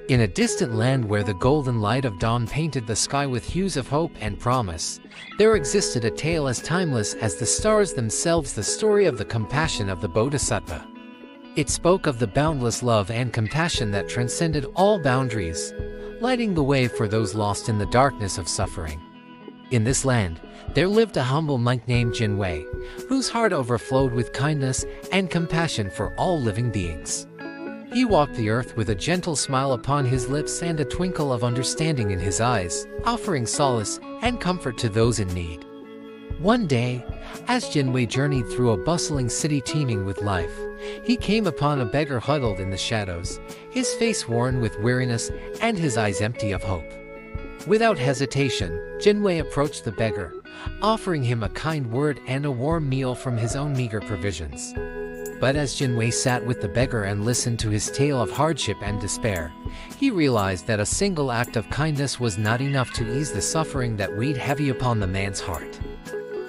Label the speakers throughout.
Speaker 1: In a distant land where the golden light of dawn painted the sky with hues of hope and promise, there existed a tale as timeless as the stars themselves, the story of the compassion of the Bodhisattva. It spoke of the boundless love and compassion that transcended all boundaries, lighting the way for those lost in the darkness of suffering. In this land, there lived a humble monk named Jinwei, whose heart overflowed with kindness and compassion for all living beings. He walked the earth with a gentle smile upon his lips and a twinkle of understanding in his eyes, offering solace and comfort to those in need. One day, as Jinwei journeyed through a bustling city teeming with life, he came upon a beggar huddled in the shadows, his face worn with weariness and his eyes empty of hope. Without hesitation, Jinwei approached the beggar, offering him a kind word and a warm meal from his own meager provisions. But as Jinwei sat with the beggar and listened to his tale of hardship and despair, he realized that a single act of kindness was not enough to ease the suffering that weighed heavy upon the man's heart.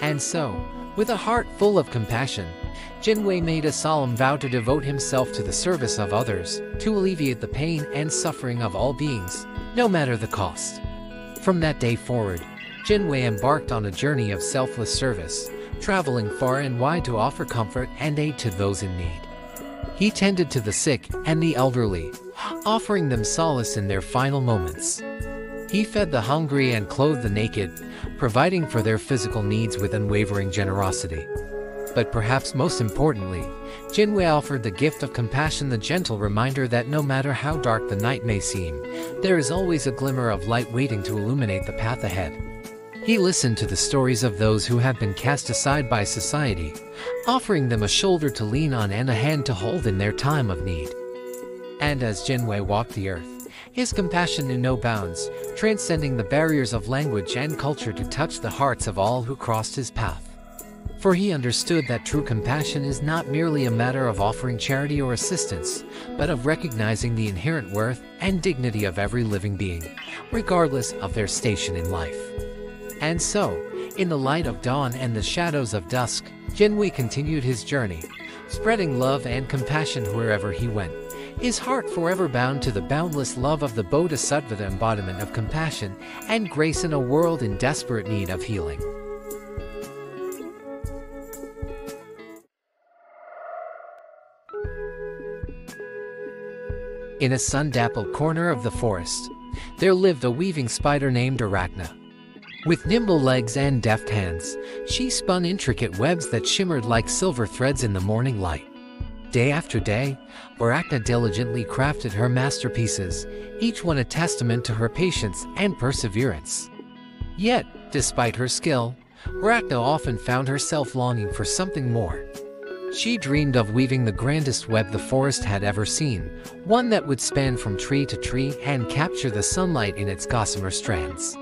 Speaker 1: And so, with a heart full of compassion, Jinwei made a solemn vow to devote himself to the service of others, to alleviate the pain and suffering of all beings, no matter the cost. From that day forward, Jinwei embarked on a journey of selfless service, traveling far and wide to offer comfort and aid to those in need. He tended to the sick and the elderly, offering them solace in their final moments. He fed the hungry and clothed the naked, providing for their physical needs with unwavering generosity. But perhaps most importantly, Jinwei offered the gift of compassion, the gentle reminder that no matter how dark the night may seem, there is always a glimmer of light waiting to illuminate the path ahead. He listened to the stories of those who have been cast aside by society, offering them a shoulder to lean on and a hand to hold in their time of need. And as Jinwei walked the earth, his compassion knew no bounds, transcending the barriers of language and culture to touch the hearts of all who crossed his path. For he understood that true compassion is not merely a matter of offering charity or assistance, but of recognizing the inherent worth and dignity of every living being, regardless of their station in life. And so, in the light of dawn and the shadows of dusk, Jinwei continued his journey, spreading love and compassion wherever he went, his heart forever bound to the boundless love of the Bodhisattva, the embodiment of compassion and grace in a world in desperate need of healing. In a sun-dappled corner of the forest, there lived a weaving spider named Arachna. With nimble legs and deft hands, she spun intricate webs that shimmered like silver threads in the morning light. Day after day, Arachna diligently crafted her masterpieces, each one a testament to her patience and perseverance. Yet, despite her skill, Arachna often found herself longing for something more. She dreamed of weaving the grandest web the forest had ever seen, one that would span from tree to tree and capture the sunlight in its gossamer strands.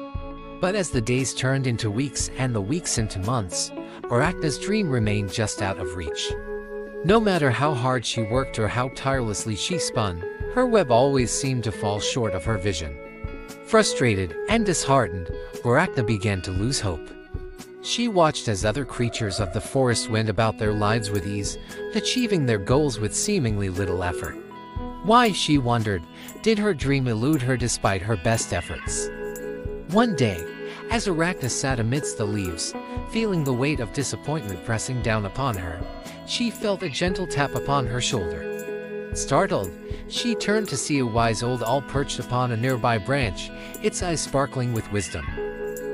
Speaker 1: But as the days turned into weeks and the weeks into months, Arachna's dream remained just out of reach. No matter how hard she worked or how tirelessly she spun, her web always seemed to fall short of her vision. Frustrated and disheartened, Arachna began to lose hope. She watched as other creatures of the forest went about their lives with ease, achieving their goals with seemingly little effort. Why, she wondered, did her dream elude her despite her best efforts? One day, as Arachna sat amidst the leaves, feeling the weight of disappointment pressing down upon her, she felt a gentle tap upon her shoulder. Startled, she turned to see a wise old owl perched upon a nearby branch, its eyes sparkling with wisdom.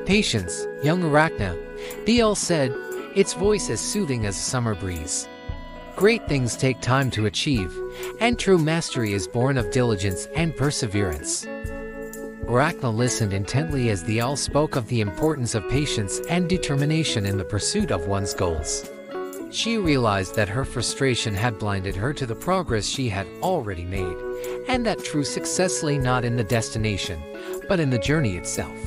Speaker 1: "Patience, young Arachna," the owl said, its voice as soothing as a summer breeze. "Great things take time to achieve, and true mastery is born of diligence and perseverance." Arachna listened intently as the owl spoke of the importance of patience and determination in the pursuit of one's goals. She realized that her frustration had blinded her to the progress she had already made, and that true success lay not in the destination, but in the journey itself.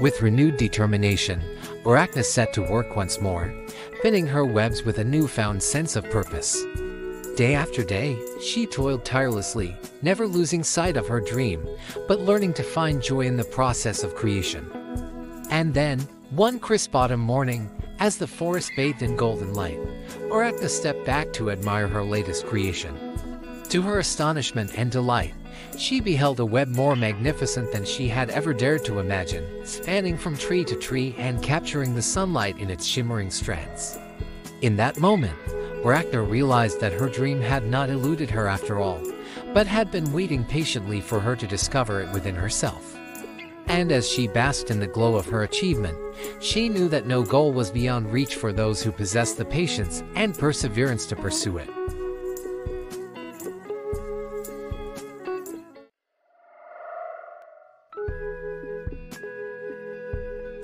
Speaker 1: With renewed determination, Arachna set to work once more, spinning her webs with a newfound sense of purpose. Day after day, she toiled tirelessly, never losing sight of her dream, but learning to find joy in the process of creation. And then, one crisp autumn morning, as the forest bathed in golden light, Arachna stepped back to admire her latest creation. To her astonishment and delight, she beheld a web more magnificent than she had ever dared to imagine, spanning from tree to tree and capturing the sunlight in its shimmering strands. In that moment, Rachna realized that her dream had not eluded her after all, but had been waiting patiently for her to discover it within herself. And as she basked in the glow of her achievement, she knew that no goal was beyond reach for those who possess the patience and perseverance to pursue it.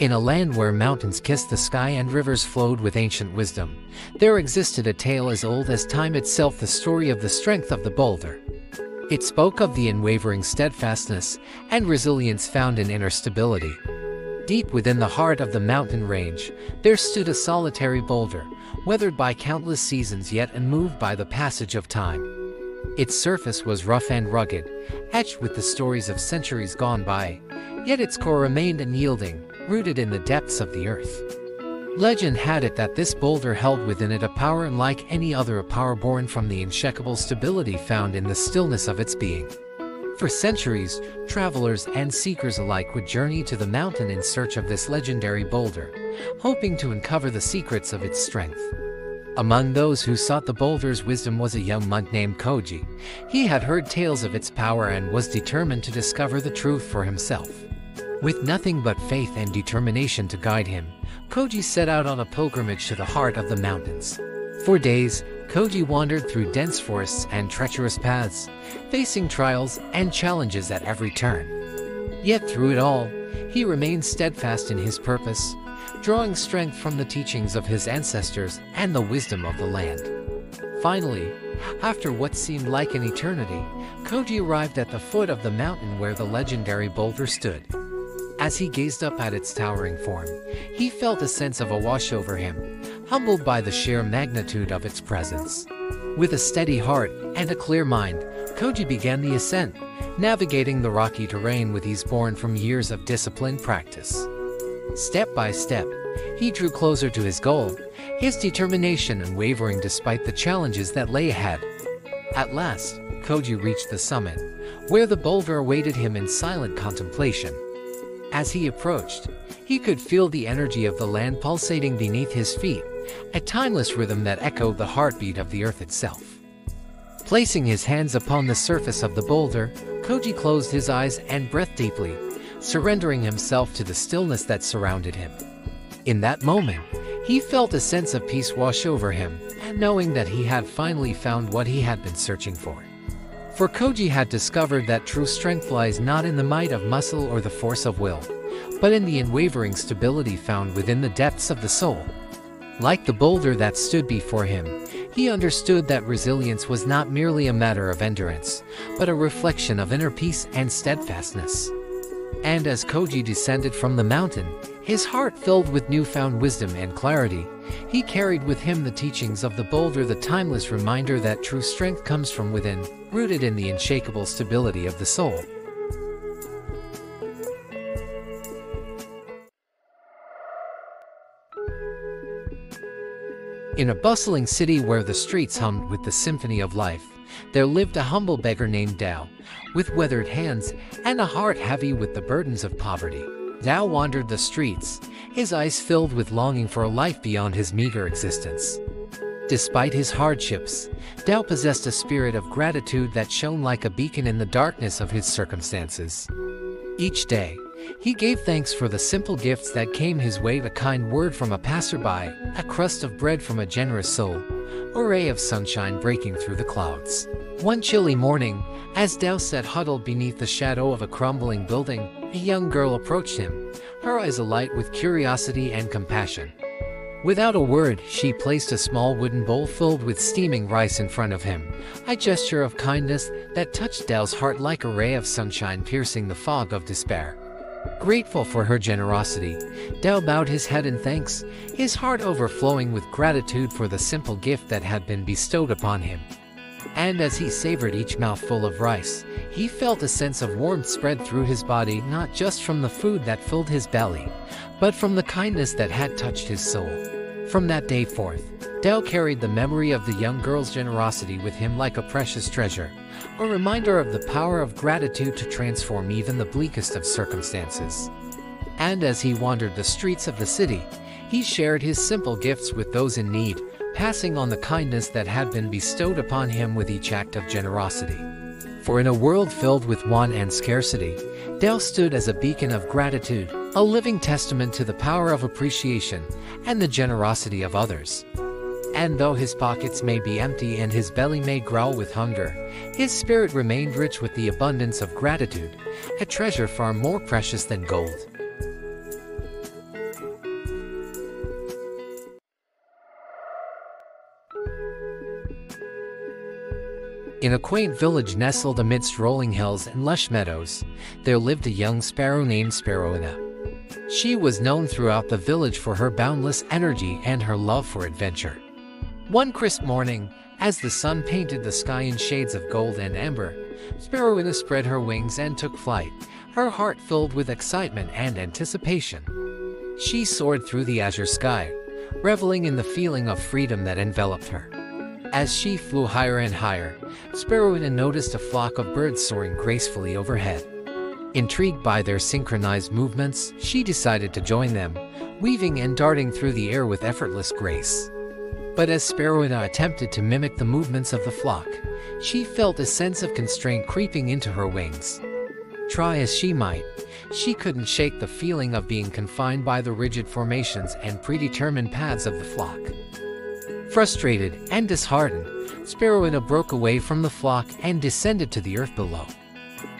Speaker 1: In a land where mountains kissed the sky and rivers flowed with ancient wisdom, there existed a tale as old as time itself, the story of the strength of the boulder. It spoke of the unwavering steadfastness and resilience found in inner stability. Deep within the heart of the mountain range, there stood a solitary boulder, weathered by countless seasons yet unmoved by the passage of time. Its surface was rough and rugged, etched with the stories of centuries gone by, yet its core remained unyielding, rooted in the depths of the earth. Legend had it that this boulder held within it a power unlike any other, a power born from the unshakable stability found in the stillness of its being. For centuries, travelers and seekers alike would journey to the mountain in search of this legendary boulder, hoping to uncover the secrets of its strength. Among those who sought the boulder's wisdom was a young monk named Koji. He had heard tales of its power and was determined to discover the truth for himself. With nothing but faith and determination to guide him, Koji set out on a pilgrimage to the heart of the mountains. For days, Koji wandered through dense forests and treacherous paths, facing trials and challenges at every turn. Yet through it all, he remained steadfast in his purpose, drawing strength from the teachings of his ancestors and the wisdom of the land. Finally, after what seemed like an eternity, Koji arrived at the foot of the mountain where the legendary boulder stood. As he gazed up at its towering form, he felt a sense of awe wash over him, humbled by the sheer magnitude of its presence. With a steady heart and a clear mind, Koji began the ascent, navigating the rocky terrain with ease born from years of disciplined practice. Step by step, he drew closer to his goal, his determination unwavering despite the challenges that lay ahead. At last, Koji reached the summit, where the boulder awaited him in silent contemplation. As he approached, he could feel the energy of the land pulsating beneath his feet, a timeless rhythm that echoed the heartbeat of the earth itself. Placing his hands upon the surface of the boulder, Koji closed his eyes and breathed deeply, surrendering himself to the stillness that surrounded him. In that moment, he felt a sense of peace wash over him, and knowing that he had finally found what he had been searching for. For Koji had discovered that true strength lies not in the might of muscle or the force of will, but in the unwavering stability found within the depths of the soul. Like the boulder that stood before him, he understood that resilience was not merely a matter of endurance, but a reflection of inner peace and steadfastness. And as Koji descended from the mountain, his heart filled with newfound wisdom and clarity, he carried with him the teachings of the boulder, the timeless reminder that true strength comes from within, rooted in the unshakable stability of the soul. In a bustling city where the streets hummed with the symphony of life, there lived a humble beggar named Dao, with weathered hands and a heart heavy with the burdens of poverty. Dao wandered the streets, his eyes filled with longing for a life beyond his meager existence. Despite his hardships, Dao possessed a spirit of gratitude that shone like a beacon in the darkness of his circumstances. Each day, he gave thanks for the simple gifts that came his way: a kind word from a passerby, a crust of bread from a generous soul, a ray of sunshine breaking through the clouds. One chilly morning, as Dao sat huddled beneath the shadow of a crumbling building, a young girl approached him, her eyes alight with curiosity and compassion. Without a word, she placed a small wooden bowl filled with steaming rice in front of him, a gesture of kindness that touched Dao's heart like a ray of sunshine piercing the fog of despair. Grateful for her generosity, Dao bowed his head in thanks, his heart overflowing with gratitude for the simple gift that had been bestowed upon him. And as he savored each mouthful of rice, he felt a sense of warmth spread through his body, not just from the food that filled his belly, but from the kindness that had touched his soul. From that day forth, Dell carried the memory of the young girl's generosity with him like a precious treasure, a reminder of the power of gratitude to transform even the bleakest of circumstances. And as he wandered the streets of the city, he shared his simple gifts with those in need, passing on the kindness that had been bestowed upon him with each act of generosity. For in a world filled with want and scarcity, Dell stood as a beacon of gratitude, a living testament to the power of appreciation and the generosity of others. And though his pockets may be empty and his belly may growl with hunger, his spirit remained rich with the abundance of gratitude, a treasure far more precious than gold. In a quaint village nestled amidst rolling hills and lush meadows, there lived a young sparrow named Sparrowina. She was known throughout the village for her boundless energy and her love for adventure. One crisp morning, as the sun painted the sky in shades of gold and amber, Sparrowina spread her wings and took flight, her heart filled with excitement and anticipation. She soared through the azure sky, reveling in the feeling of freedom that enveloped her. As she flew higher and higher, Sparrowina noticed a flock of birds soaring gracefully overhead. Intrigued by their synchronized movements, she decided to join them, weaving and darting through the air with effortless grace. But as Sparrowina attempted to mimic the movements of the flock, she felt a sense of constraint creeping into her wings. Try as she might, she couldn't shake the feeling of being confined by the rigid formations and predetermined paths of the flock. Frustrated and disheartened, Sparrowina broke away from the flock and descended to the earth below.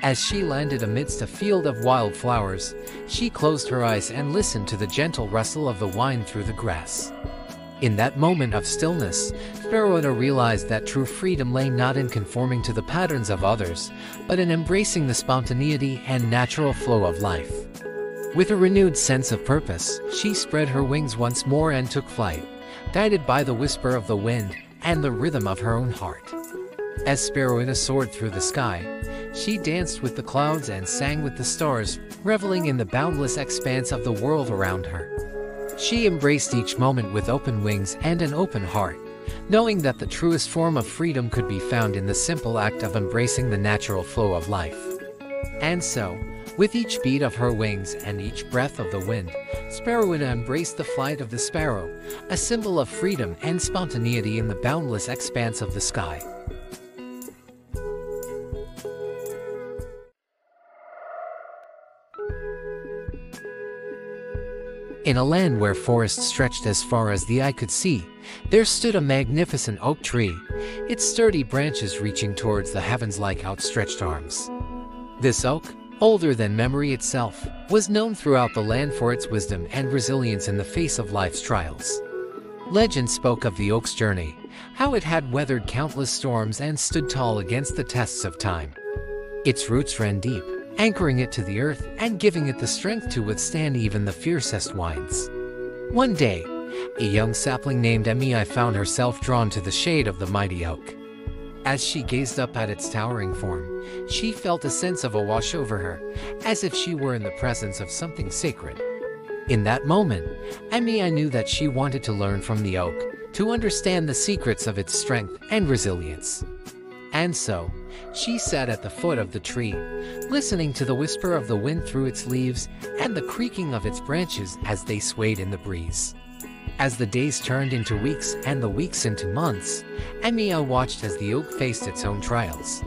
Speaker 1: As she landed amidst a field of wildflowers, she closed her eyes and listened to the gentle rustle of the wind through the grass. In that moment of stillness, Sparrowina realized that true freedom lay not in conforming to the patterns of others, but in embracing the spontaneity and natural flow of life. With a renewed sense of purpose, she spread her wings once more and took flight, guided by the whisper of the wind and the rhythm of her own heart. As Sparrowina soared through the sky, she danced with the clouds and sang with the stars, reveling in the boundless expanse of the world around her. She embraced each moment with open wings and an open heart, knowing that the truest form of freedom could be found in the simple act of embracing the natural flow of life. And so, with each beat of her wings and each breath of the wind, Sparrowina embraced the flight of the sparrow, a symbol of freedom and spontaneity in the boundless expanse of the sky. In a land where forests stretched as far as the eye could see, there stood a magnificent oak tree, its sturdy branches reaching towards the heavens like outstretched arms. This oak, older than memory itself, was known throughout the land for its wisdom and resilience in the face of life's trials. Legend spoke of the oak's journey, how it had weathered countless storms and stood tall against the tests of time. Its roots ran deep, anchoring it to the earth and giving it the strength to withstand even the fiercest winds. One day, a young sapling named Emmy found herself drawn to the shade of the mighty oak. As she gazed up at its towering form, she felt a sense of awe wash over her, as if she were in the presence of something sacred. In that moment, Emmy knew that she wanted to learn from the oak, to understand the secrets of its strength and resilience. And so, she sat at the foot of the tree, listening to the whisper of the wind through its leaves and the creaking of its branches as they swayed in the breeze. As the days turned into weeks and the weeks into months, Emmy watched as the oak faced its own trials.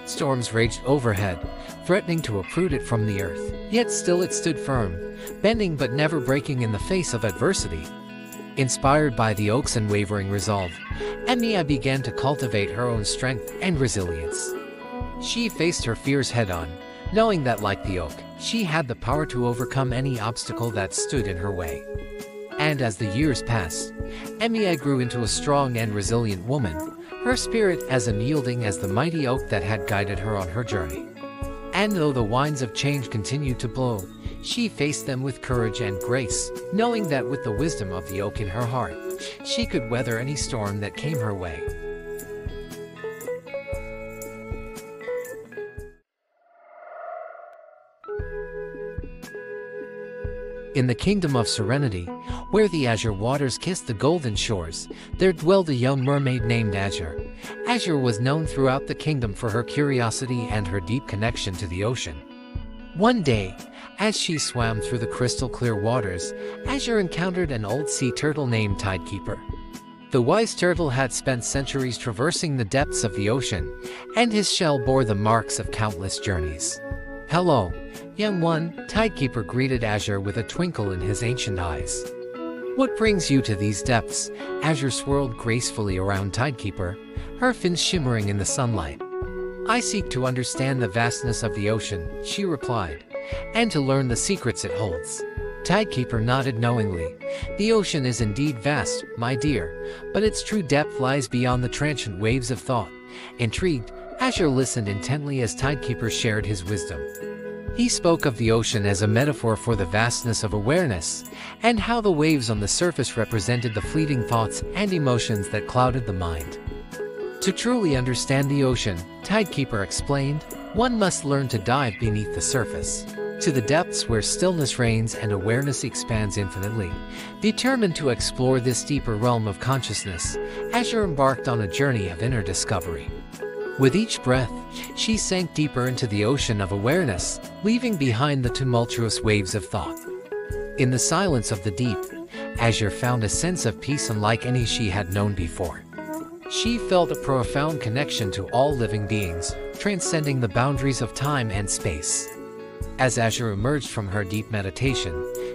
Speaker 1: Storms raged overhead, threatening to uproot it from the earth, yet still it stood firm, bending but never breaking in the face of adversity. Inspired by the oak's unwavering resolve, Emmy began to cultivate her own strength and resilience. She faced her fears head-on, knowing that like the oak, she had the power to overcome any obstacle that stood in her way. And as the years passed, Emmy grew into a strong and resilient woman, her spirit as unyielding as the mighty oak that had guided her on her journey. And though the winds of change continued to blow, she faced them with courage and grace, knowing that with the wisdom of the oak in her heart, she could weather any storm that came her way. In the kingdom of serenity, Where the azure waters kissed the golden shores, there dwelled a young mermaid named Azure. Azure was known throughout the kingdom for her curiosity and her deep connection to the ocean. One day, as she swam through the crystal-clear waters, Azure encountered an old sea turtle named Tidekeeper. The wise turtle had spent centuries traversing the depths of the ocean, and his shell bore the marks of countless journeys. "Hello, young one," Tidekeeper greeted Azure with a twinkle in his ancient eyes. "What brings you to these depths?" Azure swirled gracefully around Tidekeeper, her fins shimmering in the sunlight. "I seek to understand the vastness of the ocean," she replied, "and to learn the secrets it holds." Tidekeeper nodded knowingly. "The ocean is indeed vast, my dear, but its true depth lies beyond the transient waves of thought." Intrigued, Azure listened intently as Tidekeeper shared his wisdom. He spoke of the ocean as a metaphor for the vastness of awareness, and how the waves on the surface represented the fleeting thoughts and emotions that clouded the mind. To truly understand the ocean, Tidekeeper explained, one must learn to dive beneath the surface, to the depths where stillness reigns and awareness expands infinitely. Determined to explore this deeper realm of consciousness, Azure embarked on a journey of inner discovery. With each breath, she sank deeper into the ocean of awareness, leaving behind the tumultuous waves of thought. In the silence of the deep, Azure found a sense of peace unlike any she had known before. She felt a profound connection to all living beings, transcending the boundaries of time and space. As Azure emerged from her deep meditation,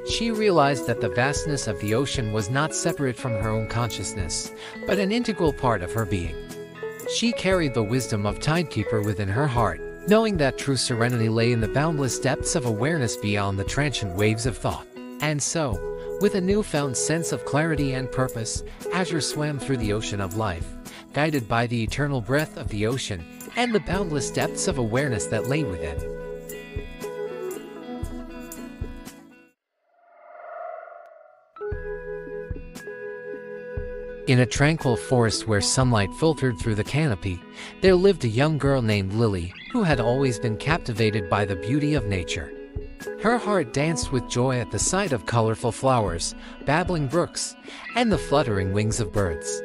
Speaker 1: she realized that the vastness of the ocean was not separate from her own consciousness, but an integral part of her being. She carried the wisdom of Tidekeeper within her heart, knowing that true serenity lay in the boundless depths of awareness beyond the transient waves of thought. And so, with a newfound sense of clarity and purpose, Azure swam through the ocean of life, guided by the eternal breath of the ocean and the boundless depths of awareness that lay within. In a tranquil forest where sunlight filtered through the canopy, there lived a young girl named Lily, who had always been captivated by the beauty of nature. Her heart danced with joy at the sight of colorful flowers, babbling brooks, and the fluttering wings of birds.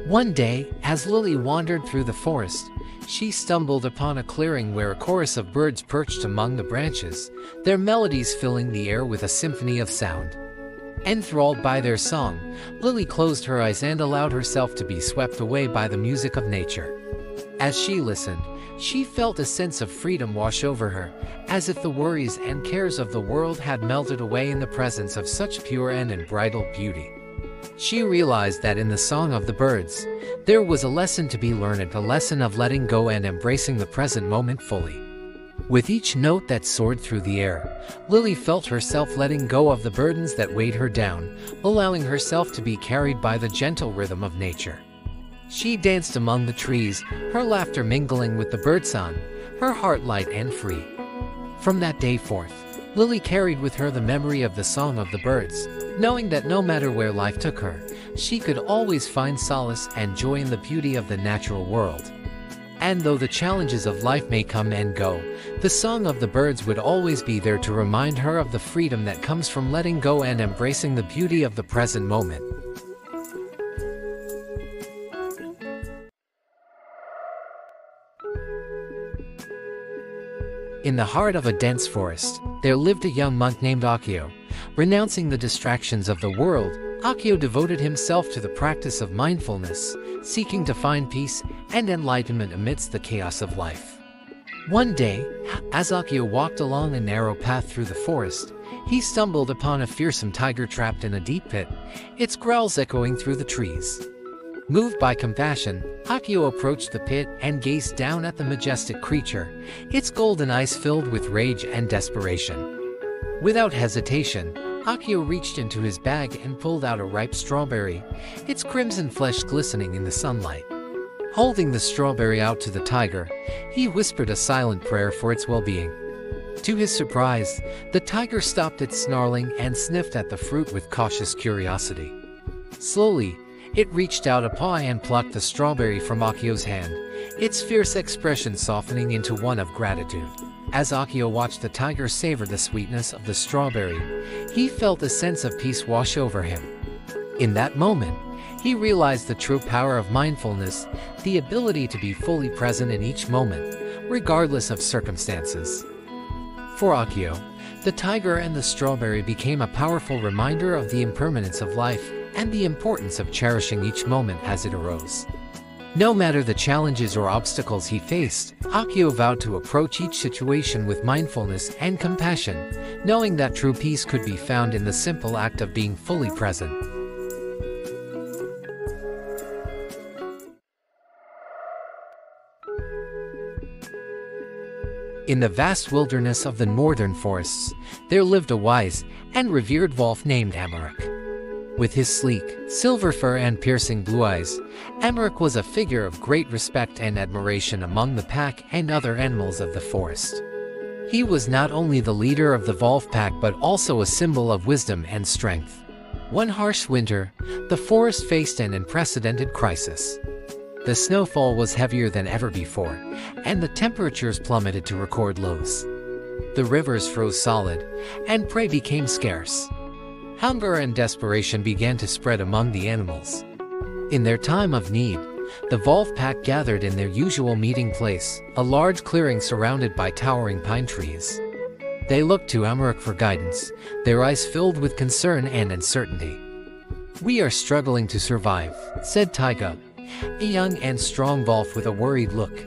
Speaker 1: One day, as Lily wandered through the forest, she stumbled upon a clearing where a chorus of birds perched among the branches, their melodies filling the air with a symphony of sound. Enthralled by their song, Lily closed her eyes and allowed herself to be swept away by the music of nature. As she listened, she felt a sense of freedom wash over her, as if the worries and cares of the world had melted away in the presence of such pure and unbridled beauty. She realized that in the song of the birds, there was a lesson to be learned, a lesson of letting go and embracing the present moment fully. With each note that soared through the air, Lily felt herself letting go of the burdens that weighed her down, allowing herself to be carried by the gentle rhythm of nature. She danced among the trees, her laughter mingling with the birdsong, her heart light and free. From that day forth, Lily carried with her the memory of the song of the birds, knowing that no matter where life took her, she could always find solace and joy in the beauty of the natural world. And though the challenges of life may come and go, the song of the birds would always be there to remind her of the freedom that comes from letting go and embracing the beauty of the present moment. In the heart of a dense forest, there lived a young monk named Akio. Renouncing the distractions of the world, Akio devoted himself to the practice of mindfulness, seeking to find peace and enlightenment amidst the chaos of life. One day, as Akio walked along a narrow path through the forest, he stumbled upon a fearsome tiger trapped in a deep pit, its growls echoing through the trees. Moved by compassion, Akio approached the pit and gazed down at the majestic creature, its golden eyes filled with rage and desperation. Without hesitation, Akio reached into his bag and pulled out a ripe strawberry, its crimson flesh glistening in the sunlight. Holding the strawberry out to the tiger, he whispered a silent prayer for its well-being. To his surprise, the tiger stopped its snarling and sniffed at the fruit with cautious curiosity. Slowly, it reached out a paw and plucked the strawberry from Akio's hand, its fierce expression softening into one of gratitude. As Akio watched the tiger savor the sweetness of the strawberry, he felt a sense of peace wash over him. In that moment, he realized the true power of mindfulness, the ability to be fully present in each moment, regardless of circumstances. For Akio, the tiger and the strawberry became a powerful reminder of the impermanence of life and the importance of cherishing each moment as it arose. No matter the challenges or obstacles he faced, Akio vowed to approach each situation with mindfulness and compassion, knowing that true peace could be found in the simple act of being fully present. In the vast wilderness of the northern forests, there lived a wise and revered wolf named Amarok. With his sleek, silver fur and piercing blue eyes, Amarok was a figure of great respect and admiration among the pack and other animals of the forest. He was not only the leader of the wolf pack but also a symbol of wisdom and strength. One harsh winter, the forest faced an unprecedented crisis. The snowfall was heavier than ever before, and the temperatures plummeted to record lows. The rivers froze solid, and prey became scarce. Hunger and desperation began to spread among the animals. In their time of need, the wolf pack gathered in their usual meeting place, a large clearing surrounded by towering pine trees. They looked to Amarok for guidance, their eyes filled with concern and uncertainty. "We are struggling to survive," said Taiga, a young and strong wolf with a worried look.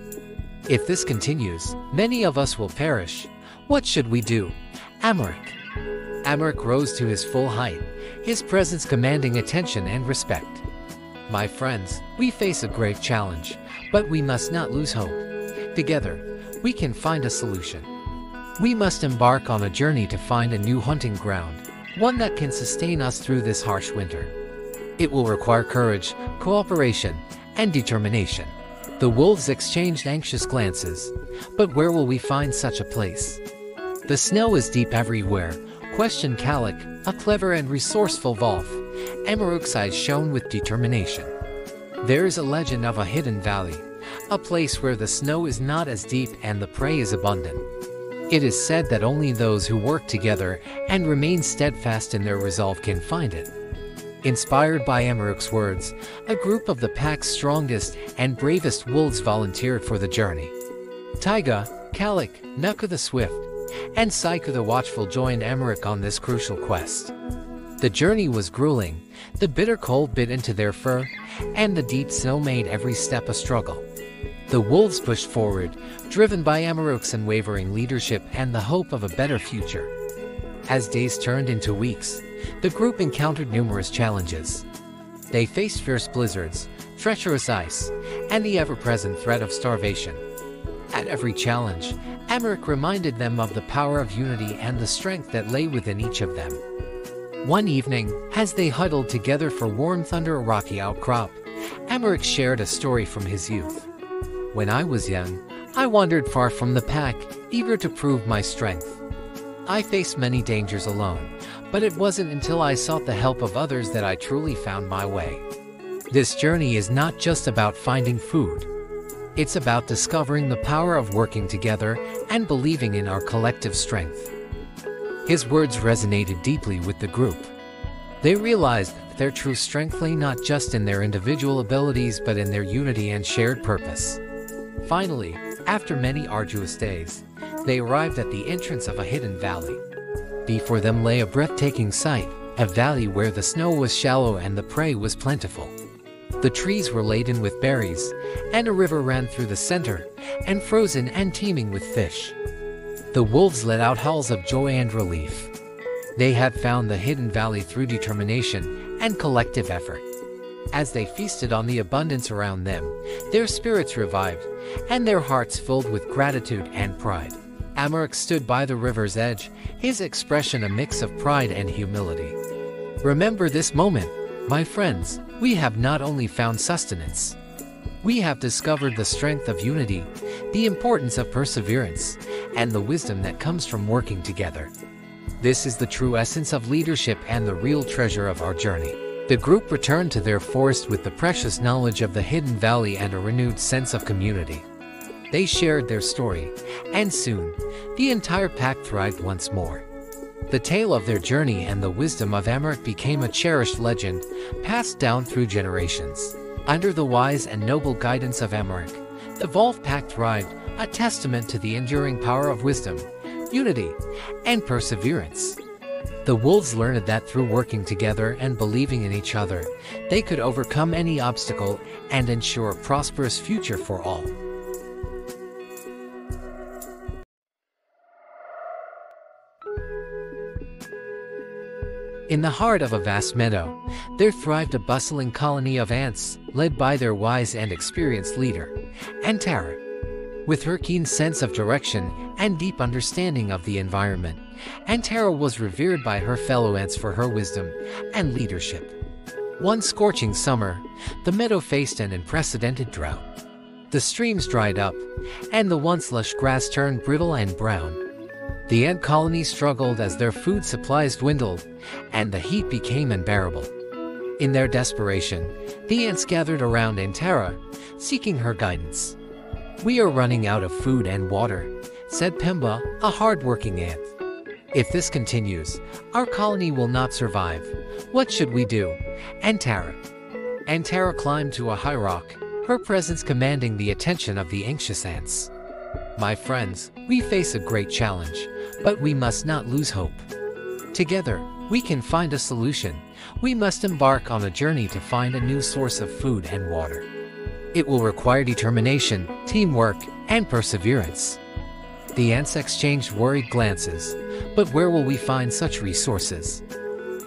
Speaker 1: "If this continues, many of us will perish. What should we do?" Amarok rose to his full height, his presence commanding attention and respect. "My friends, we face a great challenge, but we must not lose hope. Together, we can find a solution. We must embark on a journey to find a new hunting ground, one that can sustain us through this harsh winter. It will require courage, cooperation, and determination." The wolves exchanged anxious glances. "But where will we find such a place?" "The snow is deep everywhere," questioned Kalik, a clever and resourceful wolf. Amarok's eyes shone with determination. "There is a legend of a hidden valley, a place where the snow is not as deep and the prey is abundant. It is said that only those who work together and remain steadfast in their resolve can find it." Inspired by Amarok's words, a group of the pack's strongest and bravest wolves volunteered for the journey. Taiga, Kalik, Nuka the Swift, and Saiku the Watchful joined Amarok on this crucial quest. The journey was grueling, the bitter cold bit into their fur, and the deep snow made every step a struggle. The wolves pushed forward, driven by Amarok's unwavering leadership and the hope of a better future. As days turned into weeks, the group encountered numerous challenges. They faced fierce blizzards, treacherous ice, and the ever-present threat of starvation. At every challenge, Amarok reminded them of the power of unity and the strength that lay within each of them. One evening, as they huddled together for warmth under a rocky outcrop, Amarok shared a story from his youth. "When I was young, I wandered far from the pack, eager to prove my strength. I faced many dangers alone, but it wasn't until I sought the help of others that I truly found my way. This journey is not just about finding food. It's about discovering the power of working together and believing in our collective strength." His words resonated deeply with the group. They realized that their true strength lay not just in their individual abilities but in their unity and shared purpose. Finally, after many arduous days, they arrived at the entrance of a hidden valley. Before them lay a breathtaking sight, a valley where the snow was shallow and the prey was plentiful. The trees were laden with berries, and a river ran through the center, and frozen and teeming with fish. The wolves let out howls of joy and relief. They had found the hidden valley through determination and collective effort. As they feasted on the abundance around them, their spirits revived, and their hearts filled with gratitude and pride. Amarok stood by the river's edge, his expression a mix of pride and humility. "Remember this moment, my friends. We have not only found sustenance. We have discovered the strength of unity, the importance of perseverance, and the wisdom that comes from working together. This is the true essence of leadership and the real treasure of our journey." The group returned to their forest with the precious knowledge of the hidden valley and a renewed sense of community. They shared their story, and soon, the entire pack thrived once more. The tale of their journey and the wisdom of Emmerich became a cherished legend, passed down through generations. Under the wise and noble guidance of Emmerich, the Wolf Pack thrived, a testament to the enduring power of wisdom, unity, and perseverance. The wolves learned that through working together and believing in each other, they could overcome any obstacle and ensure a prosperous future for all. In the heart of a vast meadow, there thrived a bustling colony of ants, led by their wise and experienced leader, Antara. With her keen sense of direction and deep understanding of the environment, Antara was revered by her fellow ants for her wisdom and leadership. One scorching summer, the meadow faced an unprecedented drought. The streams dried up, and the once lush grass turned brittle and brown. The ant colony struggled as their food supplies dwindled, and the heat became unbearable. In their desperation, the ants gathered around Antara, seeking her guidance. "We are running out of food and water," said Pemba, a hard-working ant. "If this continues, our colony will not survive. What should we do?" Antara climbed to a high rock, her presence commanding the attention of the anxious ants. "My friends, we face a great challenge, but we must not lose hope. Together, we can find a solution. We must embark on a journey to find a new source of food and water. It will require determination, teamwork, and perseverance." The ants exchanged worried glances. "But where will we find such resources?"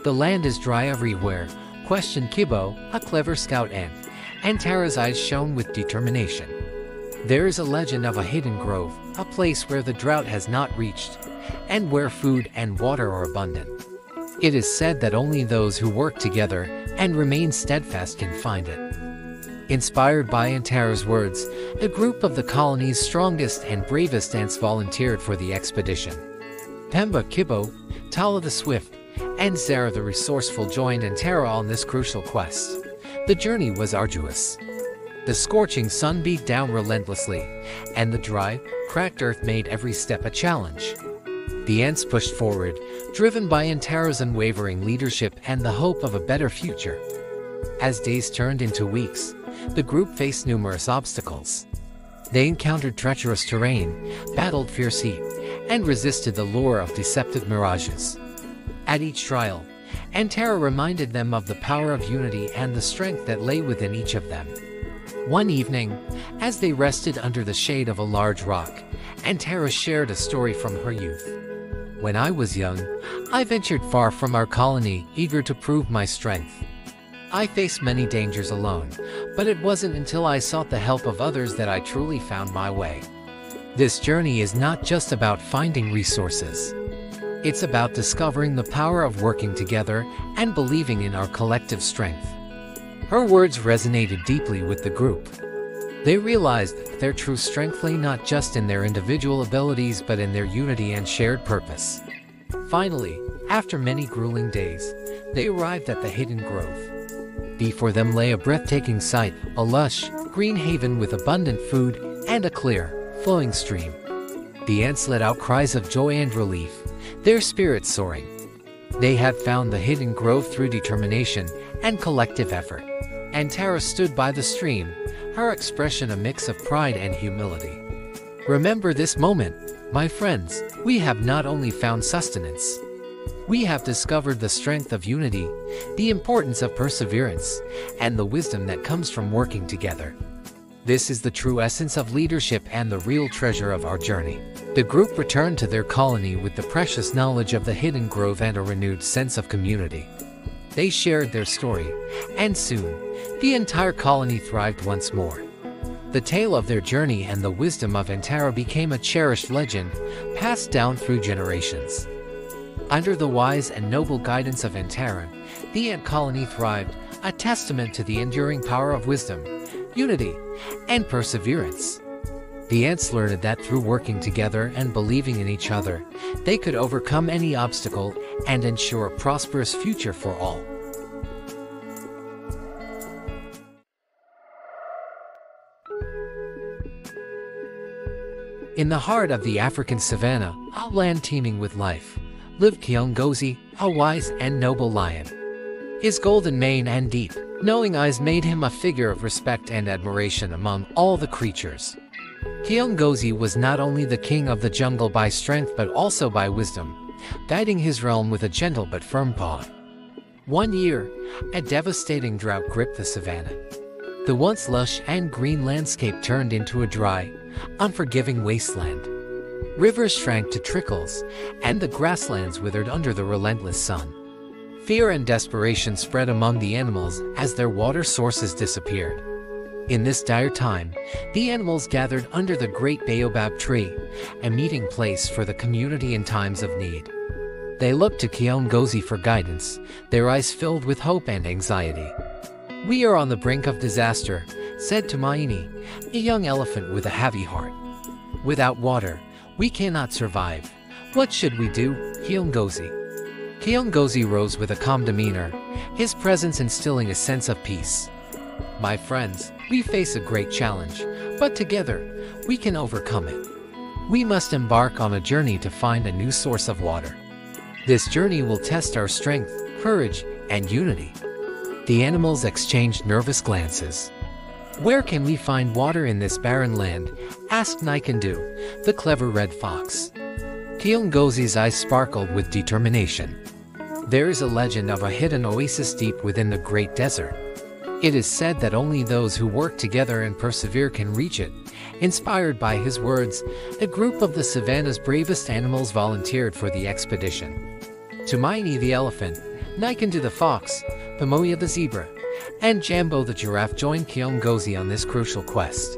Speaker 1: "The land is dry everywhere," questioned Kibo, a clever scout ant. Antara's eyes shone with determination. "There is a legend of a hidden grove, a place where the drought has not reached, and where food and water are abundant. It is said that only those who work together and remain steadfast can find it." Inspired by Antara's words, a group of the colony's strongest and bravest ants volunteered for the expedition. Pemba, Kibo, Tala the Swift, and Zara the Resourceful joined Antara on this crucial quest. The journey was arduous. The scorching sun beat down relentlessly, and the dry, cracked earth made every step a challenge. The ants pushed forward, driven by Antara's unwavering leadership and the hope of a better future. As days turned into weeks, the group faced numerous obstacles. They encountered treacherous terrain, battled fierce heat, and resisted the lure of deceptive mirages. At each trial, Antara reminded them of the power of unity and the strength that lay within each of them. One evening, as they rested under the shade of a large rock, Antara shared a story from her youth. "When I was young, I ventured far from our colony, eager to prove my strength. I faced many dangers alone, but it wasn't until I sought the help of others that I truly found my way. This journey is not just about finding resources. It's about discovering the power of working together and believing in our collective strength." Her words resonated deeply with the group. They realized that their true strength lay not just in their individual abilities but in their unity and shared purpose. Finally, after many grueling days, they arrived at the hidden grove. Before them lay a breathtaking sight, a lush, green haven with abundant food and a clear, flowing stream. The ants let out cries of joy and relief, their spirits soaring. They had found the hidden grove through determination and collective effort. Antara stood by the stream, her expression a mix of pride and humility. "Remember this moment, my friends. We have not only found sustenance. We have discovered the strength of unity, the importance of perseverance, and the wisdom that comes from working together. This is the true essence of leadership and the real treasure of our journey." The group returned to their colony with the precious knowledge of the hidden grove and a renewed sense of community. They shared their story, and soon, the entire colony thrived once more. The tale of their journey and the wisdom of Antara became a cherished legend, passed down through generations. Under the wise and noble guidance of Antara, the ant colony thrived, a testament to the enduring power of wisdom, unity, and perseverance. The ants learned that through working together and believing in each other, they could overcome any obstacle and ensure a prosperous future for all. In the heart of the African savanna, a land teeming with life, lived Kiongozi, a wise and noble lion. His golden mane and deep, knowing eyes made him a figure of respect and admiration among all the creatures. Kiongozi was not only the king of the jungle by strength but also by wisdom, guiding his realm with a gentle but firm paw. One year, a devastating drought gripped the savanna. The once lush and green landscape turned into a dry, unforgiving wasteland. Rivers shrank to trickles, and the grasslands withered under the relentless sun. Fear and desperation spread among the animals as their water sources disappeared. In this dire time, the animals gathered under the great baobab tree, a meeting place for the community in times of need. They looked to Kiongozi for guidance, their eyes filled with hope and anxiety. "We are on the brink of disaster," said Tumaini, a young elephant with a heavy heart. "Without water, we cannot survive. What should we do, Kiongozi?" Kiongozi rose with a calm demeanor, his presence instilling a sense of peace. "My friends, we face a great challenge, but together, we can overcome it. We must embark on a journey to find a new source of water. This journey will test our strength, courage, and unity." The animals exchanged nervous glances. "Where can we find water in this barren land?" asked Nikandu, the clever red fox. Kiongozi's eyes sparkled with determination. "There is a legend of a hidden oasis deep within the great desert. It is said that only those who work together and persevere can reach it." Inspired by his words, a group of the savanna's bravest animals volunteered for the expedition. Tumaini the elephant, Nikandu the fox, Pamoya the zebra, and Jambo the giraffe joined Kiongozi on this crucial quest.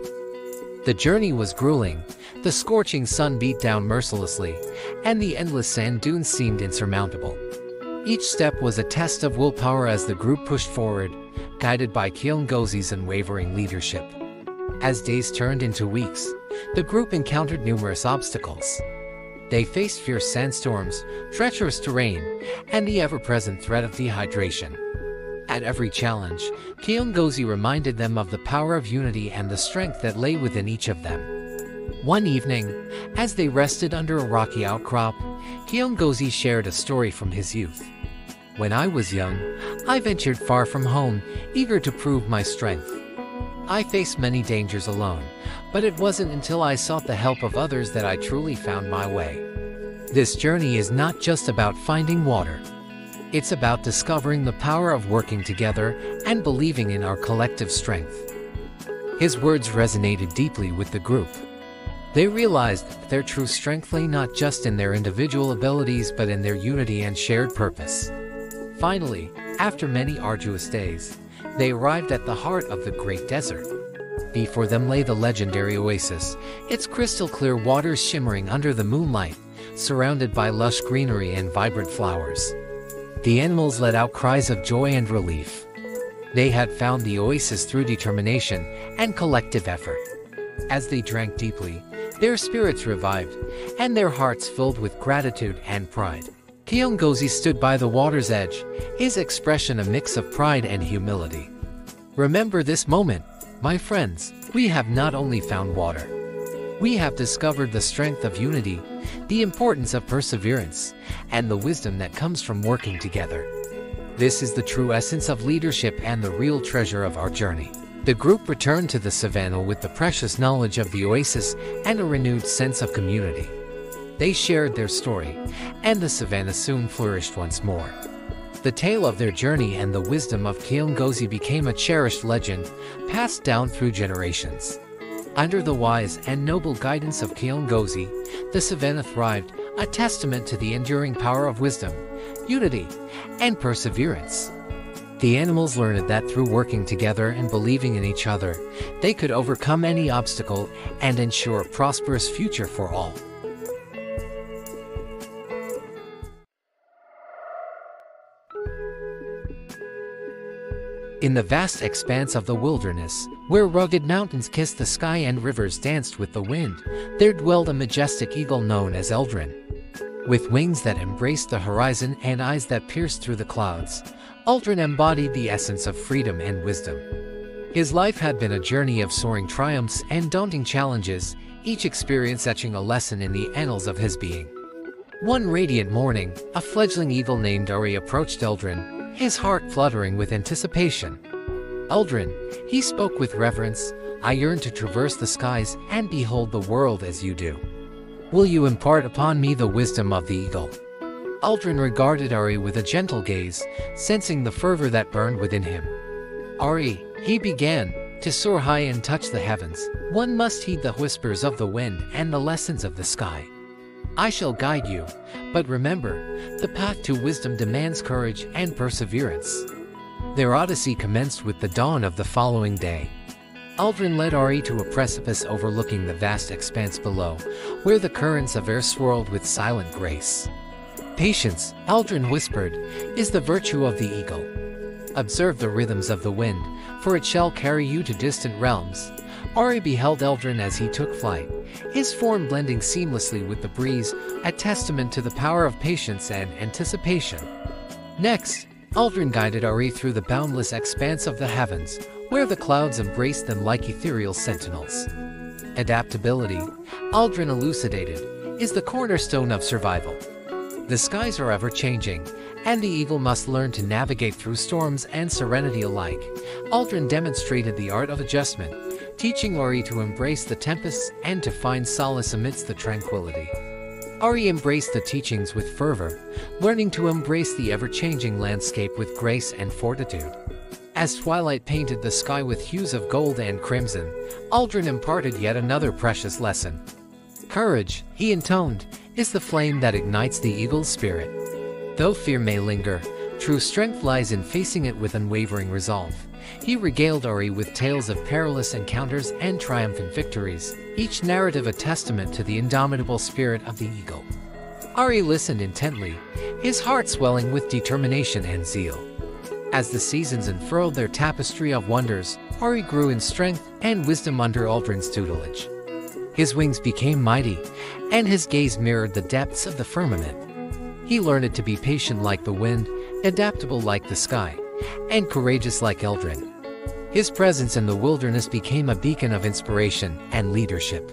Speaker 1: The journey was grueling, the scorching sun beat down mercilessly, and the endless sand dunes seemed insurmountable. Each step was a test of willpower as the group pushed forward, guided by Kiongozi's unwavering leadership. As days turned into weeks, the group encountered numerous obstacles. They faced fierce sandstorms, treacherous terrain, and the ever-present threat of dehydration. At every challenge, Kiongozi reminded them of the power of unity and the strength that lay within each of them. One evening, as they rested under a rocky outcrop, Kiongozi shared a story from his youth. "When I was young, I ventured far from home, eager to prove my strength. I faced many dangers alone, but it wasn't until I sought the help of others that I truly found my way. This journey is not just about finding water. It's about discovering the power of working together and believing in our collective strength." His words resonated deeply with the group. They realized that their true strength lay not just in their individual abilities but in their unity and shared purpose. Finally, after many arduous days, they arrived at the heart of the great desert. Before them lay the legendary oasis, its crystal-clear waters shimmering under the moonlight, surrounded by lush greenery and vibrant flowers. The animals let out cries of joy and relief. They had found the oasis through determination and collective effort. As they drank deeply, their spirits revived, and their hearts filled with gratitude and pride. Kiongozi stood by the water's edge, his expression a mix of pride and humility. "Remember this moment, my friends. We have not only found water. We have discovered the strength of unity, the importance of perseverance, and the wisdom that comes from working together. This is the true essence of leadership and the real treasure of our journey." The group returned to the savannah with the precious knowledge of the oasis and a renewed sense of community. They shared their story, and the savannah soon flourished once more. The tale of their journey and the wisdom of Kiongozi became a cherished legend, passed down through generations. Under the wise and noble guidance of Kiongozi, the savannah thrived, a testament to the enduring power of wisdom, unity, and perseverance. The animals learned that through working together and believing in each other, they could overcome any obstacle and ensure a prosperous future for all. In the vast expanse of the wilderness, where rugged mountains kissed the sky and rivers danced with the wind, there dwelled a majestic eagle known as Eldrin. With wings that embraced the horizon and eyes that pierced through the clouds, Eldrin embodied the essence of freedom and wisdom. His life had been a journey of soaring triumphs and daunting challenges, each experience etching a lesson in the annals of his being. One radiant morning, a fledgling eagle named Uri approached Eldrin, his heart fluttering with anticipation. "Eldrin," he spoke with reverence, "I yearn to traverse the skies and behold the world as you do. Will you impart upon me the wisdom of the eagle?" Eldrin regarded Uri with a gentle gaze, sensing the fervor that burned within him. "Uri," he began, "to soar high and touch the heavens, one must heed the whispers of the wind and the lessons of the sky. I shall guide you, but remember, the path to wisdom demands courage and perseverance." Their odyssey commenced with the dawn of the following day. Eldrin led Uri to a precipice overlooking the vast expanse below, where the currents of air swirled with silent grace. "Patience," Eldrin whispered, "is the virtue of the eagle. Observe the rhythms of the wind, for it shall carry you to distant realms." Uri beheld Eldrin as he took flight, his form blending seamlessly with the breeze, a testament to the power of patience and anticipation. Next, Eldrin guided Uri through the boundless expanse of the heavens, where the clouds embraced them like ethereal sentinels. Adaptability, Eldrin elucidated, is the cornerstone of survival. The skies are ever-changing, and the eagle must learn to navigate through storms and serenity alike. Eldrin demonstrated the art of adjustment, teaching Uri to embrace the tempests and to find solace amidst the tranquility. Uri embraced the teachings with fervor, learning to embrace the ever-changing landscape with grace and fortitude. As twilight painted the sky with hues of gold and crimson, Eldrin imparted yet another precious lesson. "Courage," he intoned, "is the flame that ignites the eagle's spirit. Though fear may linger, true strength lies in facing it with unwavering resolve." He regaled Uri with tales of perilous encounters and triumphant victories, each narrative a testament to the indomitable spirit of the eagle. Uri listened intently, his heart swelling with determination and zeal. As the seasons unfurled their tapestry of wonders, Uri grew in strength and wisdom under Eldrin's tutelage. His wings became mighty, and his gaze mirrored the depths of the firmament. He learned to be patient like the wind, adaptable like the sky, and courageous like Eldrin. His presence in the wilderness became a beacon of inspiration and leadership.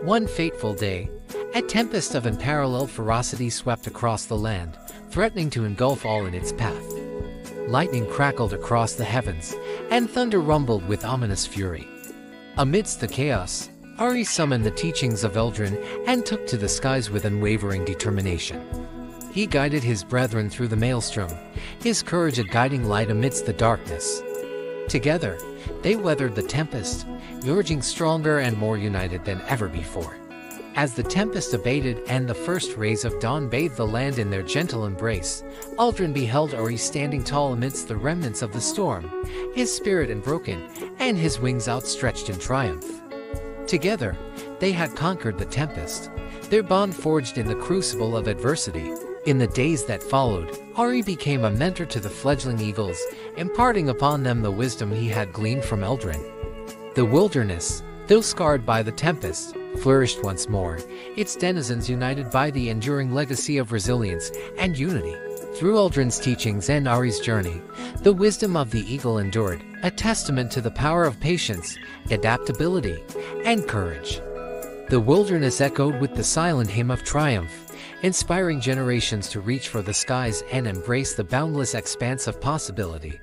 Speaker 1: One fateful day, a tempest of unparalleled ferocity swept across the land, threatening to engulf all in its path. Lightning crackled across the heavens, and thunder rumbled with ominous fury. Amidst the chaos, Uri summoned the teachings of Eldrin and took to the skies with unwavering determination. He guided his brethren through the maelstrom, his courage a guiding light amidst the darkness. Together, they weathered the tempest, emerging stronger and more united than ever before. As the tempest abated and the first rays of dawn bathed the land in their gentle embrace, Eldrin beheld Uri standing tall amidst the remnants of the storm, his spirit unbroken and his wings outstretched in triumph. Together, they had conquered the tempest, their bond forged in the crucible of adversity. In the days that followed, Uri became a mentor to the fledgling eagles, imparting upon them the wisdom he had gleaned from Eldrin. The wilderness, though scarred by the tempest, flourished once more, its denizens united by the enduring legacy of resilience and unity. Through Eldrin's teachings and Uri's journey, the wisdom of the eagle endured, a testament to the power of patience, adaptability, and courage. The wilderness echoed with the silent hymn of triumph, inspiring generations to reach for the skies and embrace the boundless expanse of possibility.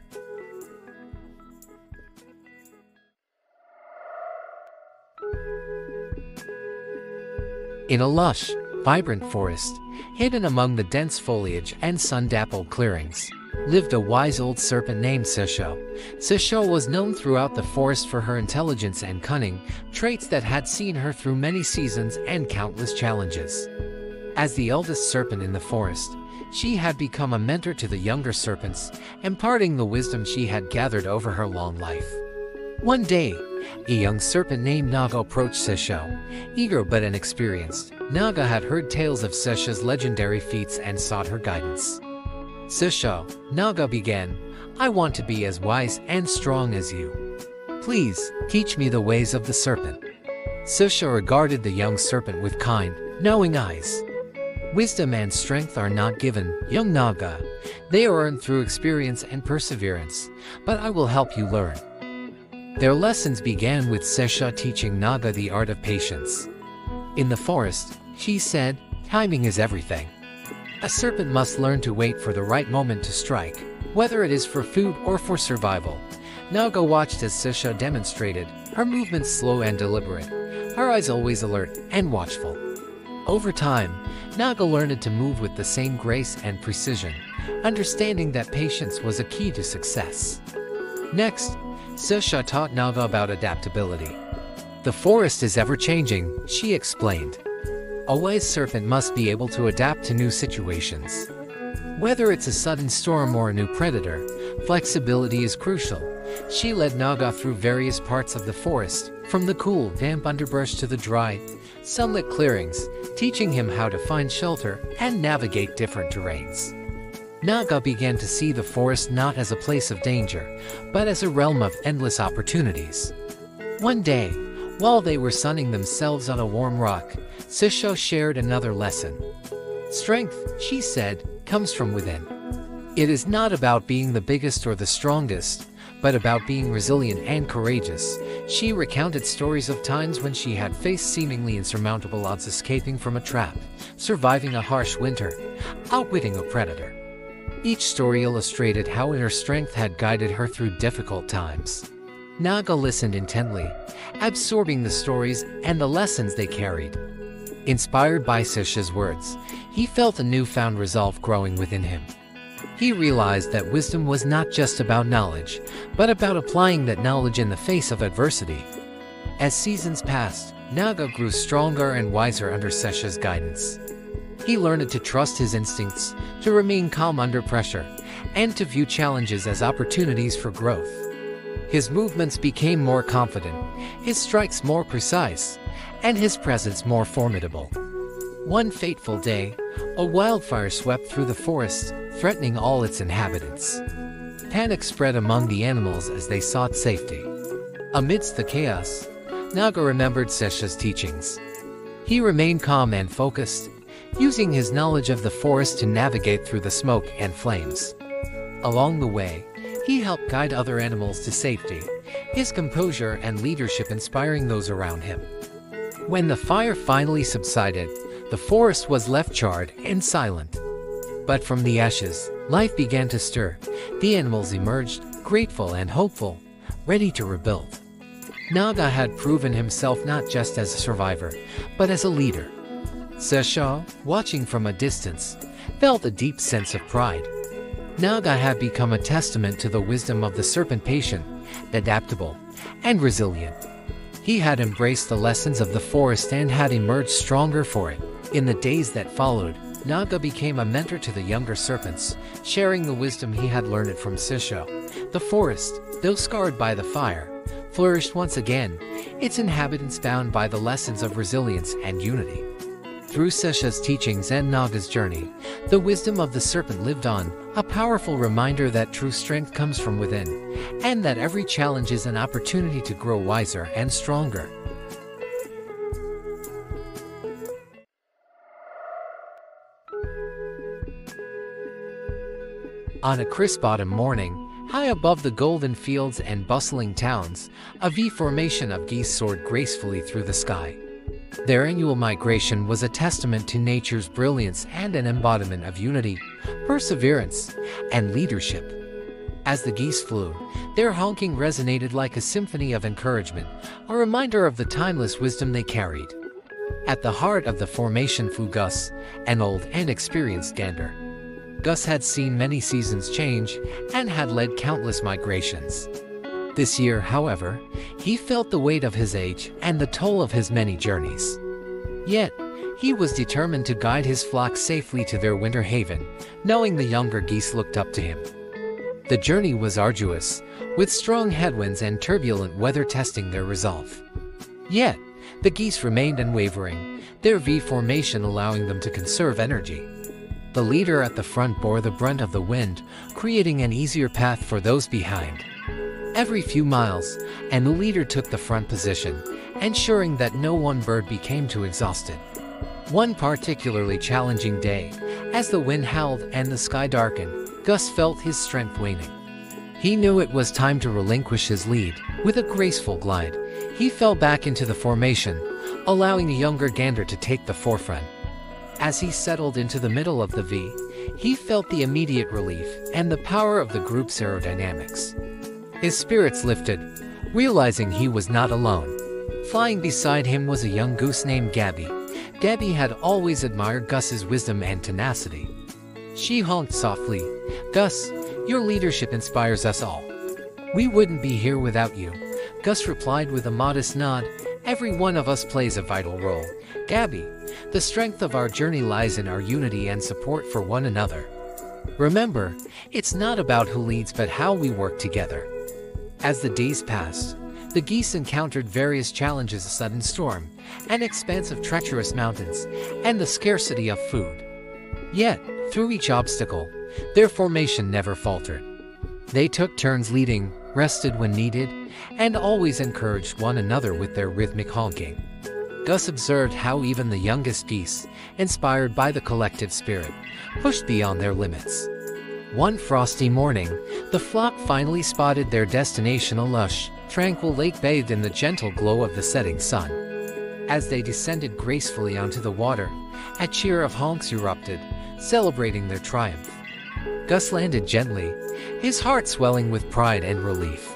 Speaker 1: In a lush, vibrant forest, hidden among the dense foliage and sun-dappled clearings, lived a wise old serpent named Sisho. Sisho was known throughout the forest for her intelligence and cunning, traits that had seen her through many seasons and countless challenges. As the eldest serpent in the forest, she had become a mentor to the younger serpents, imparting the wisdom she had gathered over her long life. One day, a young serpent named Naga approached Sisho. Eager but inexperienced, Naga had heard tales of Sisho's legendary feats and sought her guidance. "Sisho," Naga began, "I want to be as wise and strong as you. Please, teach me the ways of the serpent." Sisho regarded the young serpent with kind, knowing eyes. "Wisdom and strength are not given, young Naga. They are earned through experience and perseverance, but I will help you learn." Their lessons began with Sesha teaching Naga the art of patience. In the forest, she said, timing is everything. A serpent must learn to wait for the right moment to strike, whether it is for food or for survival. Naga watched as Sesha demonstrated, her movements slow and deliberate, her eyes always alert and watchful. Over time, Naga learned to move with the same grace and precision, understanding that patience was a key to success. Next, Sesha taught Naga about adaptability. The forest is ever-changing, she explained. A wise serpent must be able to adapt to new situations. Whether it's a sudden storm or a new predator, flexibility is crucial. She led Naga through various parts of the forest, from the cool, damp underbrush to the dry, sunlit clearings, teaching him how to find shelter and navigate different terrains. Naga began to see the forest not as a place of danger, but as a realm of endless opportunities. One day, while they were sunning themselves on a warm rock, Sesha shared another lesson. Strength, she said, comes from within. It is not about being the biggest or the strongest, but about being resilient and courageous. She recounted stories of times when she had faced seemingly insurmountable odds, escaping from a trap, surviving a harsh winter, outwitting a predator. Each story illustrated how inner strength had guided her through difficult times. Naga listened intently, absorbing the stories and the lessons they carried. Inspired by Sesha's words, he felt a newfound resolve growing within him. He realized that wisdom was not just about knowledge, but about applying that knowledge in the face of adversity. As seasons passed, Naga grew stronger and wiser under Sesha's guidance. He learned to trust his instincts, to remain calm under pressure, and to view challenges as opportunities for growth. His movements became more confident, his strikes more precise, and his presence more formidable. One fateful day, a wildfire swept through the forest, threatening all its inhabitants. Panic spread among the animals as they sought safety. Amidst the chaos, Naga remembered Sesha's teachings. He remained calm and focused, using his knowledge of the forest to navigate through the smoke and flames. Along the way, he helped guide other animals to safety, his composure and leadership inspiring those around him. When the fire finally subsided, the forest was left charred and silent. But from the ashes, life began to stir. The animals emerged, grateful and hopeful, ready to rebuild. Naga had proven himself not just as a survivor, but as a leader. Sesha, watching from a distance, felt a deep sense of pride. Naga had become a testament to the wisdom of the serpent, patient, adaptable, and resilient. He had embraced the lessons of the forest and had emerged stronger for it. In the days that followed, Naga became a mentor to the younger serpents, sharing the wisdom he had learned from Sesha. The forest, though scarred by the fire, flourished once again, its inhabitants bound by the lessons of resilience and unity. Through Sesha's teachings and Naga's journey, the wisdom of the serpent lived on, a powerful reminder that true strength comes from within, and that every challenge is an opportunity to grow wiser and stronger. On a crisp autumn morning, high above the golden fields and bustling towns, a V formation of geese soared gracefully through the sky. Their annual migration was a testament to nature's brilliance and an embodiment of unity, perseverance, and leadership. As the geese flew, their honking resonated like a symphony of encouragement, a reminder of the timeless wisdom they carried. At the heart of the formation flew Gus, an old and experienced gander. Gus had seen many seasons change and had led countless migrations. This year, however, he felt the weight of his age and the toll of his many journeys. Yet, he was determined to guide his flock safely to their winter haven, knowing the younger geese looked up to him. The journey was arduous, with strong headwinds and turbulent weather testing their resolve. Yet, the geese remained unwavering, their V formation allowing them to conserve energy. The leader at the front bore the brunt of the wind, creating an easier path for those behind. Every few miles, a new leader took the front position, ensuring that no one bird became too exhausted. One particularly challenging day, as the wind howled and the sky darkened, Gus felt his strength waning. He knew it was time to relinquish his lead. With a graceful glide, he fell back into the formation, allowing the younger gander to take the forefront. As he settled into the middle of the V, he felt the immediate relief and the power of the group's aerodynamics. His spirits lifted, realizing he was not alone. Flying beside him was a young goose named Gabby. Gabby had always admired Gus's wisdom and tenacity. She honked softly, "Gus, your leadership inspires us all." "We wouldn't be here without you," Gus replied with a modest nod. "Every one of us plays a vital role, Gabby. The strength of our journey lies in our unity and support for one another. Remember, it's not about who leads but how we work together." As the days passed, the geese encountered various challenges: a sudden storm, an expanse of treacherous mountains, and the scarcity of food. Yet, through each obstacle, their formation never faltered. They took turns leading, rested when needed, and always encouraged one another with their rhythmic honking. Gus observed how even the youngest geese, inspired by the collective spirit, pushed beyond their limits. One frosty morning, the flock finally spotted their destination, a lush, tranquil lake bathed in the gentle glow of the setting sun. As they descended gracefully onto the water, a cheer of honks erupted, celebrating their triumph. Gus landed gently, his heart swelling with pride and relief.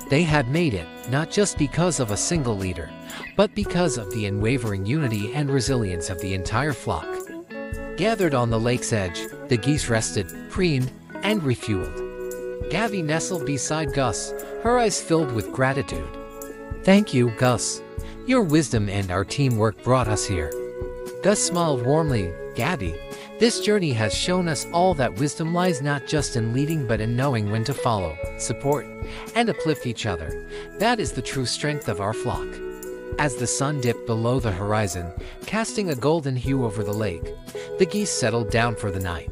Speaker 1: They had made it, not just because of a single leader, but because of the unwavering unity and resilience of the entire flock. Gathered on the lake's edge, the geese rested, preened, and refueled. Gabby nestled beside Gus, her eyes filled with gratitude. "Thank you, Gus. Your wisdom and our teamwork brought us here." Gus smiled warmly. "Gabby, this journey has shown us all that wisdom lies not just in leading but in knowing when to follow, support, and uplift each other. That is the true strength of our flock." As the sun dipped below the horizon, casting a golden hue over the lake, the geese settled down for the night.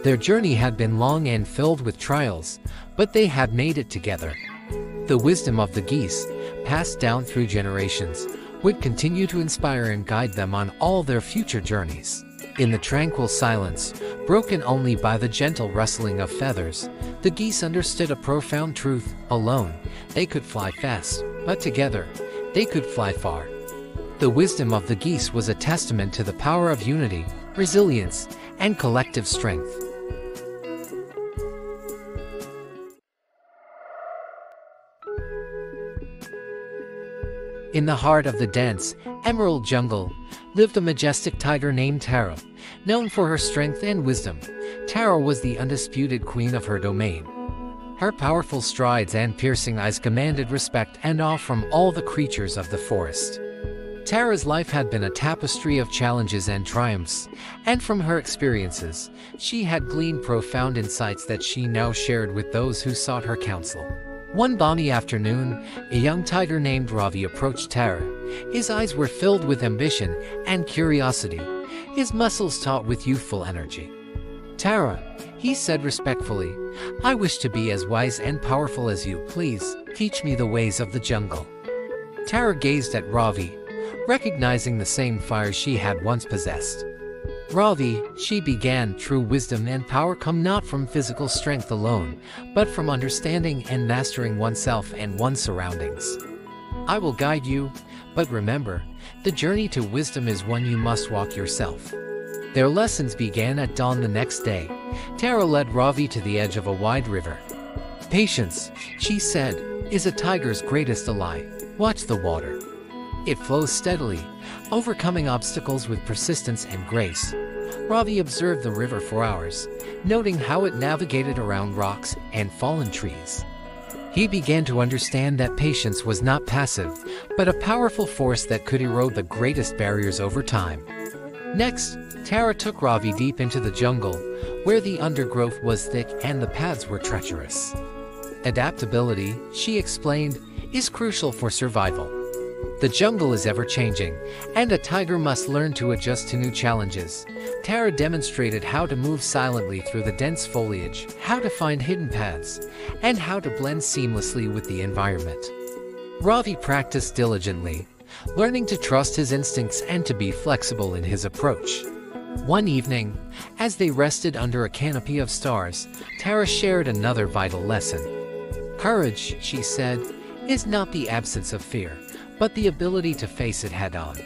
Speaker 1: Their journey had been long and filled with trials, but they had made it together. The wisdom of the geese, passed down through generations, would continue to inspire and guide them on all their future journeys. In the tranquil silence, broken only by the gentle rustling of feathers, the geese understood a profound truth: alone, they could fly fast, but together, they could fly far. The wisdom of the geese was a testament to the power of unity, resilience, and collective strength. In the heart of the dense, emerald jungle, lived a majestic tiger named Tara. Known for her strength and wisdom, Tara was the undisputed queen of her domain. Her powerful strides and piercing eyes commanded respect and awe from all the creatures of the forest. Tara's life had been a tapestry of challenges and triumphs, and from her experiences, she had gleaned profound insights that she now shared with those who sought her counsel. One balmy afternoon, a young tiger named Ravi approached Tara. His eyes were filled with ambition and curiosity, his muscles taut with youthful energy. "Tara," he said respectfully, "I wish to be as wise and powerful as you. Please, teach me the ways of the jungle." Tara gazed at Ravi, recognizing the same fire she had once possessed. "Ravi," she began, "true wisdom and power come not from physical strength alone, but from understanding and mastering oneself and one's surroundings. I will guide you, but remember, the journey to wisdom is one you must walk yourself." Their lessons began at dawn the next day. Tara led Ravi to the edge of a wide river. "Patience," she said, "is a tiger's greatest ally. Watch the water. It flows steadily, overcoming obstacles with persistence and grace." Ravi observed the river for hours, noting how it navigated around rocks and fallen trees. He began to understand that patience was not passive, but a powerful force that could erode the greatest barriers over time. Next, Tara took Ravi deep into the jungle, where the undergrowth was thick and the paths were treacherous. "Adaptability," she explained, "is crucial for survival. The jungle is ever-changing, and a tiger must learn to adjust to new challenges." Tara demonstrated how to move silently through the dense foliage, how to find hidden paths, and how to blend seamlessly with the environment. Ravi practiced diligently, learning to trust his instincts and to be flexible in his approach. One evening, as they rested under a canopy of stars, Tara shared another vital lesson. Courage, she said, is not the absence of fear, but the ability to face it head-on.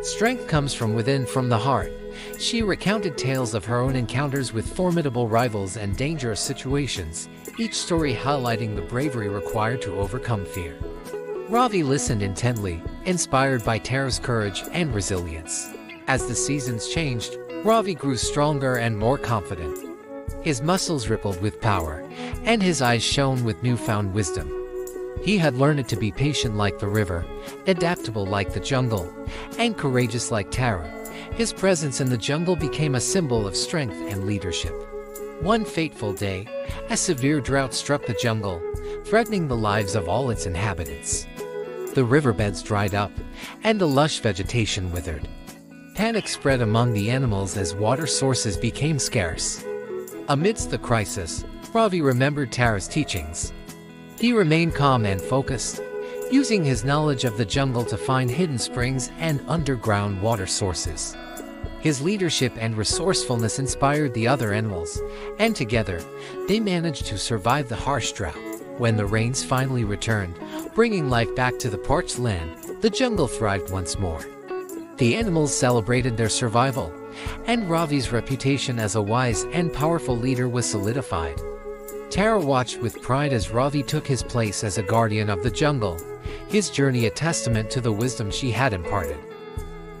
Speaker 1: Strength comes from within, from the heart. She recounted tales of her own encounters with formidable rivals and dangerous situations, each story highlighting the bravery required to overcome fear. Ravi listened intently, inspired by Tara's courage and resilience. As the seasons changed, Ravi grew stronger and more confident. His muscles rippled with power, and his eyes shone with newfound wisdom. He had learned to be patient like the river, adaptable like the jungle, and courageous like Tara. His presence in the jungle became a symbol of strength and leadership. One fateful day, a severe drought struck the jungle, threatening the lives of all its inhabitants. The riverbeds dried up, and the lush vegetation withered. Panic spread among the animals as water sources became scarce. Amidst the crisis, Ravi remembered Tara's teachings. He remained calm and focused, using his knowledge of the jungle to find hidden springs and underground water sources. His leadership and resourcefulness inspired the other animals, and together, they managed to survive the harsh drought. When the rains finally returned, bringing life back to the parched land, the jungle thrived once more. The animals celebrated their survival, and Ravi's reputation as a wise and powerful leader was solidified. Tara watched with pride as Ravi took his place as a guardian of the jungle, his journey a testament to the wisdom she had imparted.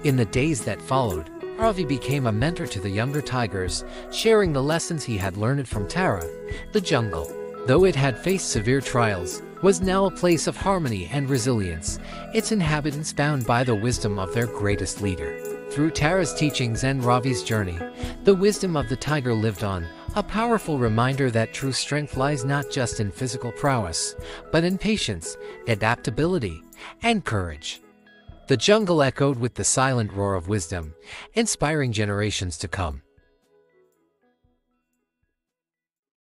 Speaker 1: In the days that followed, Ravi became a mentor to the younger tigers, sharing the lessons he had learned from Tara. The jungle, though it had faced severe trials, was now a place of harmony and resilience, its inhabitants bound by the wisdom of their greatest leader. Through Tara's teachings and Ravi's journey, the wisdom of the tiger lived on, a powerful reminder that true strength lies not just in physical prowess, but in patience, adaptability, and courage. The jungle echoed with the silent roar of wisdom, inspiring generations to come.